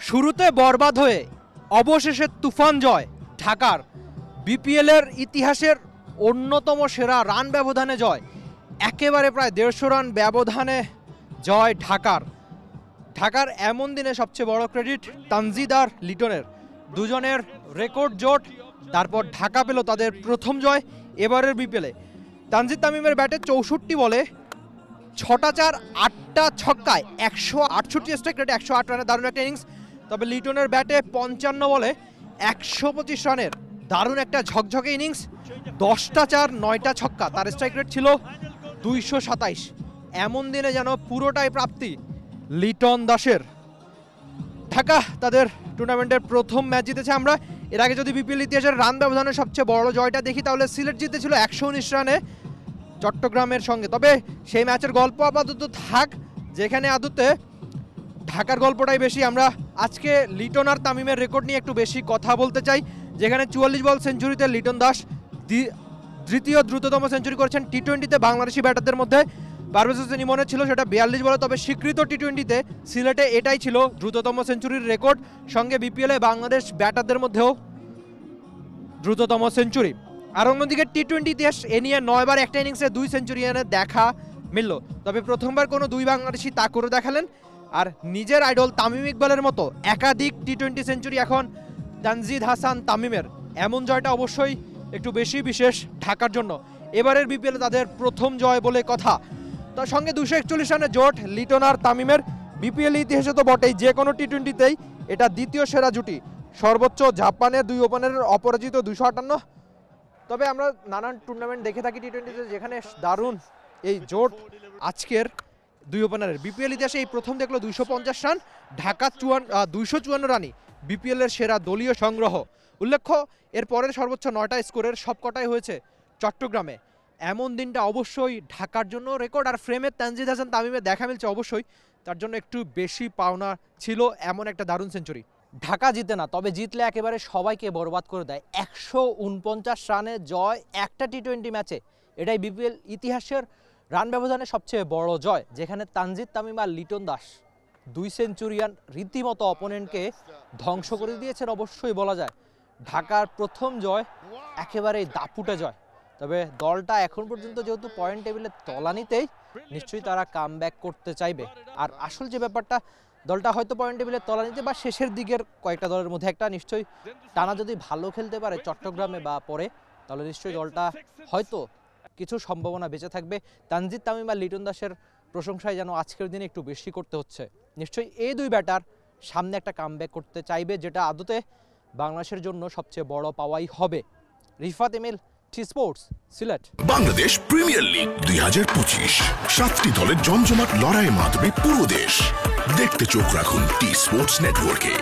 শুরুতে বরবাদ হয়ে অবশেষে তুফান জয় ঢাকার। বিপিএলের ইতিহাসের অন্যতম সেরা রান ব্যবধানে জয়, একেবারে প্রায় 150 রান ব্যবধানে জয় ঢাকার এমন দিনে সবচেয়ে বড় ক্রেডিট তানজিদ আর লিটনের, দুজনের রেকর্ড জোট। তারপর ঢাকা পেল তাদের প্রথম জয় এবারের বিপিএলে। তানজিদ তামিমের ব্যাটে 64 বলে 6টা 4 8টা ছক্কায় 168 স্ট্রাইক রেটে 108 রানের দারুণ একটা ইনিংস। তবে লিটনের ব্যাটে 55 বলে 125 রানের দারুণ একটা ঝকঝকে ইনিংস। 10টা 4 9টা ছক্কা, তার স্ট্রাইক রেট ছিল 227। এমন দিনে যেন পুরোটাই প্রাপ্তি লিটন দাসের। ঢাকা তাদের টুর্নামেন্টের প্রথম ম্যাচ জিতেছে। আমরা এর আগে যদি বিপিএল ইতিহাসের রান ব্যবধানের সবচেয়ে বড় জয়টা দেখি তাহলে সিলেট জিতেছিল 119 রানে চট্টগ্রামের সঙ্গে। তবে সেই ম্যাচের গল্প আপাতত থাক, যেখানে আদতে ঢাকার গল্পটাই বেশি। আমরা আজকে লিটন আর তামিমের রেকর্ড নিয়ে একটু বেশি কথা বলতে চাই, যেখানে 44 বল সেঞ্চুরিতে লিটন দাস দ্বিতীয় দ্রুততম সেঞ্চুরি করেছেন টি-20তে বাংলাদেশি ব্যাটারদের মধ্যে। পারভেজ হোসেন ইমনের ছিল সেটা 42 বলে। তবে স্বীকৃত টি-20তে সিলেটে এটাই ছিল দ্রুততম সেঞ্চুরির রেকর্ড, সঙ্গে বিপিএলে বাংলাদেশ ব্যাটারদের মধ্যেও দ্রুততম সেঞ্চুরি। আর অন্যদিকে টি-20 ইতিহাস এ নিয়ে 9 বার একটা ইনিংসে 2 সেঞ্চুরি এনে দেখা মিলল। তবে প্রথমবার কোনো 2 বাংলাদেশি তা করে দেখালেন। আর নিজের আইডল তামিম ইকবালের মতো একাধিক টি-20 সেঞ্চুরি এখন তানজিদ হাসান তামিমের। এমন জয়টা অবশ্যই একটু বেশি বিশেষ ঢাকার জন্য। এবারের বিপিএলে তাদের প্রথম জয় বলে কথা। তার সঙ্গে 241 রানের জোট লিটন আর তামিমের। বিপিএল ইতিহাসে তো বটেই, যে কোনো টি-20তেই এটা দ্বিতীয় সেরা জুটি। সর্বোচ্চ জাপানের 2 ওপেনারের অপরাজিত 258। তবে আমরা নানান টুর্নামেন্ট দেখে থাকি টি-20তে, যেখানে দারুণ এই জোট আজকের 2 ওপেনারের। বিপিএল ইতিহাসে এই প্রথম দেখলো 250 রান, ঢাকা 254 রানই বিপিএলের সেরা দলীয় সংগ্রহ। উল্লেখ্য, এর পরের সর্বোচ্চ 9টা স্কোরের সবকটাই হয়েছে চট্টগ্রামে। এমন দিনটা অবশ্যই ঢাকার জন্য রেকর্ড। আর ফ্রেমে তানজিদ হাসান তামিমের দেখা মিলছে অবশ্যই, তার জন্য একটু বেশি পাওনা ছিল এমন একটা দারুণ সেঞ্চুরি। ঢাকা জিতে না, তবে জিতলে একেবারে সবাইকে বরবাদ করে দেয়। 149 রানের জয় একটা টি-20 ম্যাচে, এটাই বিপিএল ইতিহাসের রান ব্যবধানে সবচেয়ে বড় জয়, যেখানে তানজিদ তামিম আর লিটন দাস 2 সেঞ্চুরিয়ান রীতিমতো অপোনেন্টকে ধ্বংস করে দিয়েছেন অবশ্যই বলা যায়। ঢাকার প্রথম জয় একেবারেই দাপুটে জয়। তবে দলটা এখন পর্যন্ত যেহেতু পয়েন্ট টেবিলে তলানিতেই, নিশ্চয়ই তারা কামব্যাক করতে চাইবে। আর আসল যে ব্যাপারটা, দলটা হয়তো পয়েন্ট টেবিলে তলানিতে বা শেষের দিকের কয়েকটা দলের মধ্যে একটা। নিশ্চয়ই টানা যদি ভালো খেলতে পারে চট্টগ্রামে বা পরে, তাহলে নিশ্চয়ই দলটা হয়তো কিছু সম্ভাবনা বেঁচে থাকবে। তানজিদ তামিম আর লিটন দাসের প্রশংসায় যেন আজকের দিনে একটু বেশি করতে হচ্ছে। নিশ্চয়ই এই 2 ব্যাটার সামনে একটা কামব্যাক করতে চাইবে, যেটা আদতে বাংলাদেশের জন্য সবচেয়ে বড় পাওয়াই হবে। Rifat Emil, T Sports, Sylhet. Bangladesh premier league 2025, 7টি দলের জমজমাট লড়াইয়ের মাধ্যমে পুরো দেশ দেখতে চোখ রাখুন টি স্পোর্টস নেটওয়ার্কে।